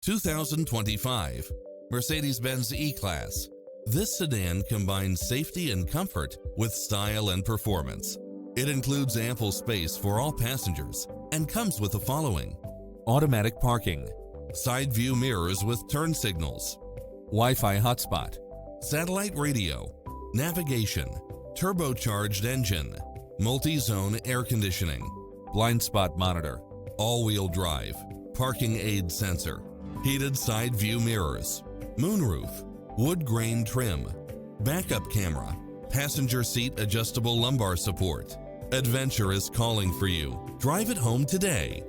2025 Mercedes-Benz E-Class. This sedan combines safety and comfort with style and performance. It includes ample space for all passengers and comes with the following: automatic parking, side view mirrors with turn signals, Wi-Fi hotspot, satellite radio, navigation, turbocharged engine, multi-zone air conditioning, blind spot monitor, all-wheel drive, parking aid sensor, heated side view mirrors, moonroof, wood grain trim, backup camera, passenger seat adjustable lumbar support. Adventure is calling for you. Drive it home today.